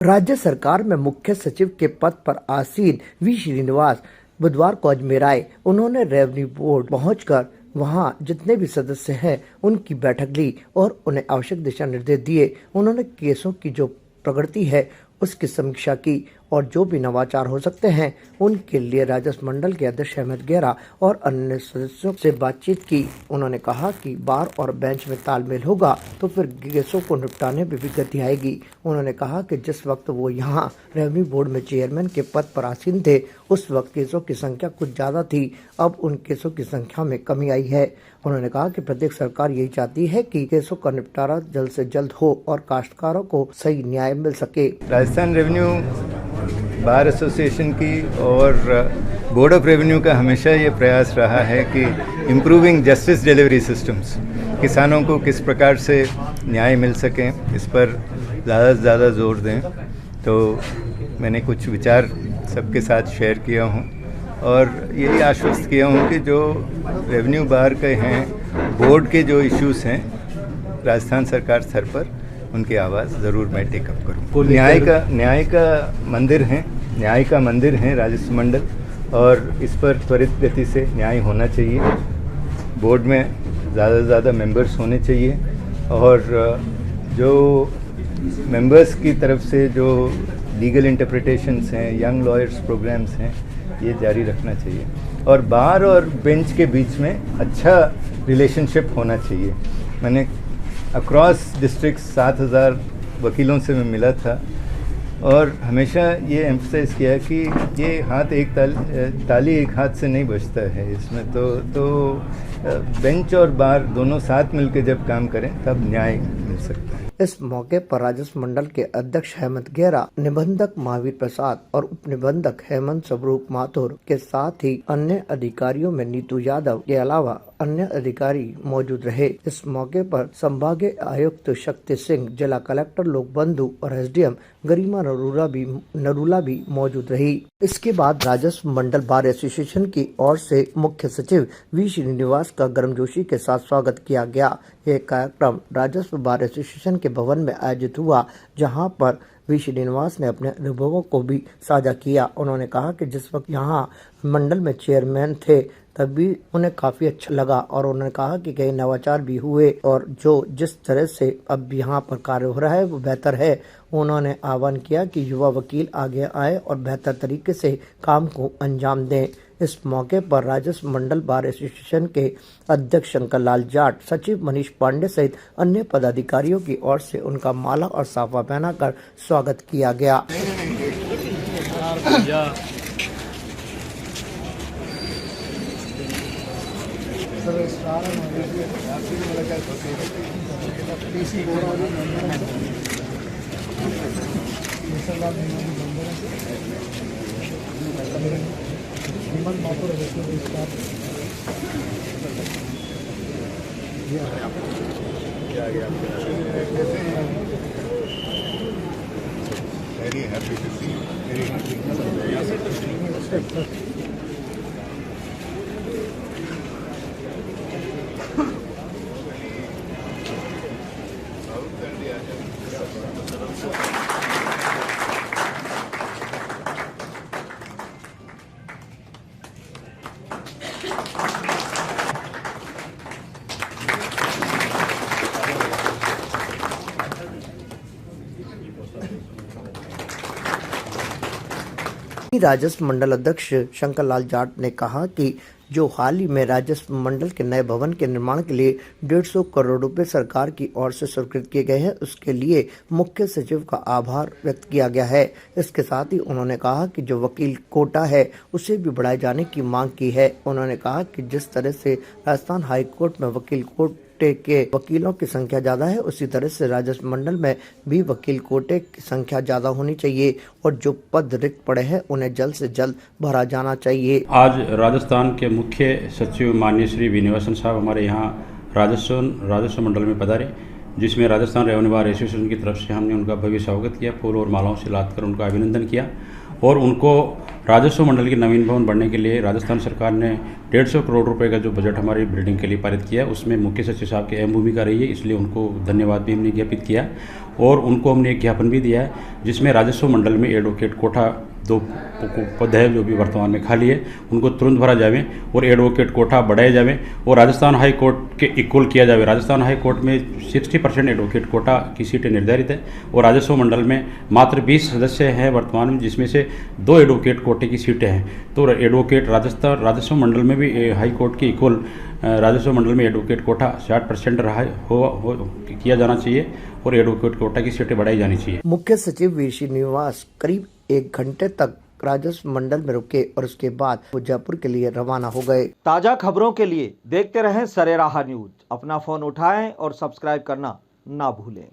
राज्य सरकार में मुख्य सचिव के पद पर आसीन वी श्रीनिवास बुधवार को अजमेर आए। उन्होंने रेवेन्यू बोर्ड पहुंचकर वहां जितने भी सदस्य हैं उनकी बैठक ली और उन्हें आवश्यक दिशा निर्देश दिए। उन्होंने केसों की जो प्रगति है उसकी समीक्षा की और जो भी नवाचार हो सकते हैं उनके लिए राजस्व मंडल के अध्यक्ष अहमद गेरा और अन्य सदस्यों से बातचीत की। उन्होंने कहा कि बार और बेंच में तालमेल होगा तो फिर केसों को निपटाने में भी गति आएगी। उन्होंने कहा कि जिस वक्त वो यहाँ रेवेन्यू बोर्ड में चेयरमैन के पद पर आसीन थे उस वक्त केसों की संख्या कुछ ज्यादा थी, अब उन केसों की संख्या में कमी आई है। उन्होंने कहा कि प्रत्येक सरकार यही चाहती है कि केसों का निपटारा जल्द से जल्द हो और काश्तकारों को सही न्याय मिल सके। राजस्थान रेवेन्यू बार एसोसिएशन की और बोर्ड ऑफ रेवेन्यू का हमेशा ये प्रयास रहा है कि इम्प्रूविंग जस्टिस डिलीवरी सिस्टम्स, किसानों को किस प्रकार से न्याय मिल सके इस पर ज़्यादा से ज़्यादा जोर दें। तो मैंने कुछ विचार सबके साथ शेयर किया हूँ और यही आश्वस्त किया हूँ कि जो रेवेन्यू बार के हैं, बोर्ड के जो इश्यूज़ हैं राजस्थान सरकार स्तर पर, उनकी आवाज़ ज़रूर मैं टेकअप करूँ। न्याय का मंदिर है राजस्व मंडल और इस पर त्वरित गति से न्याय होना चाहिए। बोर्ड में ज़्यादा से ज़्यादा मेंबर्स होने चाहिए और जो मेंबर्स की तरफ से जो लीगल इंटरप्रिटेशंस हैं, यंग लॉयर्स प्रोग्राम्स हैं, ये जारी रखना चाहिए और बार और बेंच के बीच में अच्छा रिलेशनशिप होना चाहिए। मैंने अक्रॉस डिस्ट्रिक्ट 7,000 वकीलों से मैं मिला था और हमेशा ये एम्फसाइज़ किया कि ये हाथ एक ताली एक हाथ से नहीं बजता है। इसमें तो बेंच और बार दोनों साथ मिलकर जब काम करें तब न्याय मिल सकता है। इस मौके पर राजस्व मंडल के अध्यक्ष अहमद गेरा, निबंधक महावीर प्रसाद और उप निबंधक हेमंत स्वरूप माथुर के साथ ही अन्य अधिकारियों में नीतू यादव के अलावा अन्य अधिकारी मौजूद रहे। इस मौके पर संभागीय आयुक्त शक्ति सिंह, जिला कलेक्टर लोकबंधु और एसडीएम गरिमा नरूला भी मौजूद रही। इसके बाद राजस्व मंडल बार एसोसिएशन की ओर से मुख्य सचिव वी श्रीनिवास का गर्मजोशी के साथ स्वागत किया गया। यह कार्यक्रम राजस्व बार एसोसिएशन के भवन में आयोजित हुआ, जहां पर वी श्रीनिवास ने अपने अनुभवों को भी साझा किया। उन्होंने कहा कि जिस वक्त यहाँ मंडल में चेयरमैन थे तभी उन्हें काफी अच्छा लगा और उन्होंने कहा कि कई नवाचार भी हुए और जिस तरह से अब यहाँ पर कार्य हो रहा है वो बेहतर है। उन्होंने आह्वान किया कि युवा वकील आगे आए और बेहतर तरीके से काम को अंजाम दें। इस मौके पर राजस्व मंडल बार एसोसिएशन के अध्यक्ष शंकर लाल जाट, सचिव मनीष पांडे सहित अन्य पदाधिकारियों की ओर से उनका माला और साफा पहनाकर स्वागत किया गया। Very happy to see you. Very happy. राजस्व मंडल अध्यक्ष शंकर लाल जाट ने कहा कि जो हाल ही में राजस्व मंडल के नए भवन के निर्माण के लिए 150 करोड़ रुपए सरकार की ओर से स्वीकृत किए गए हैं, उसके लिए मुख्य सचिव का आभार व्यक्त किया गया है। इसके साथ ही उन्होंने कहा कि जो वकील कोटा है उसे भी बढ़ाए जाने की मांग की है। उन्होंने कहा कि जिस तरह से राजस्थान हाई कोर्ट में वकील कोटे के वकीलों की संख्या ज्यादा है, उसी तरह से राजस्व मंडल में भी वकील कोटे की संख्या ज्यादा होनी चाहिए और जो पद रिक्त पड़े हैं उन्हें जल्द से जल्द भरा जाना चाहिए। आज राजस्थान के मुख्य सचिव माननीय श्री विनिवासन साहब हमारे यहाँ राजस्व मंडल में पधारे, जिसमें राजस्थान रेवेन्यू बार एसोसिएशन की तरफ से हमने उनका भव्य स्वागत किया, फूल और मालाओं से लाद कर उनका अभिनंदन किया और उनको राजस्व मंडल के नवीन भवन बनने के लिए राजस्थान सरकार ने 150 करोड़ रुपए का जो बजट हमारी बिल्डिंग के लिए पारित किया, उसमें मुख्य सचिव साहब की अहम भूमिका रही है, इसलिए उनको धन्यवाद भी हमने ज्ञापित किया। और उनको हमने एक ज्ञापन भी दिया है जिसमें राजस्व मंडल में एडवोकेट कोटा 2 पद है जो भी वर्तमान में खाली है उनको तुरंत भरा जावे और एडवोकेट कोटा बढ़ाया जावे और राजस्थान हाई कोर्ट के इक्वल किया जावे। राजस्थान हाई कोर्ट में 60% एडवोकेट कोटा की सीटें निर्धारित है और राजस्व मंडल में मात्र 20 सदस्य हैं वर्तमान में, जिसमें से 2 एडवोकेट कोटे की सीटें हैं। तो एडवोकेट राजस्व मंडल में भी हाई कोर्ट के इक्वल राजस्व मंडल में एडवोकेट कोटा 60% रहा किया जाना चाहिए और एडवोकेट कोटा की सीटें बढ़ाई जानी चाहिए। मुख्य सचिव वी श्रीनिवास करीब 1 घंटे तक राजस्व मंडल में रुके और उसके बाद जयपुर के लिए रवाना हो गए। ताजा खबरों के लिए देखते रहें सरेराह न्यूज। अपना फोन उठाएं और सब्सक्राइब करना ना भूलें।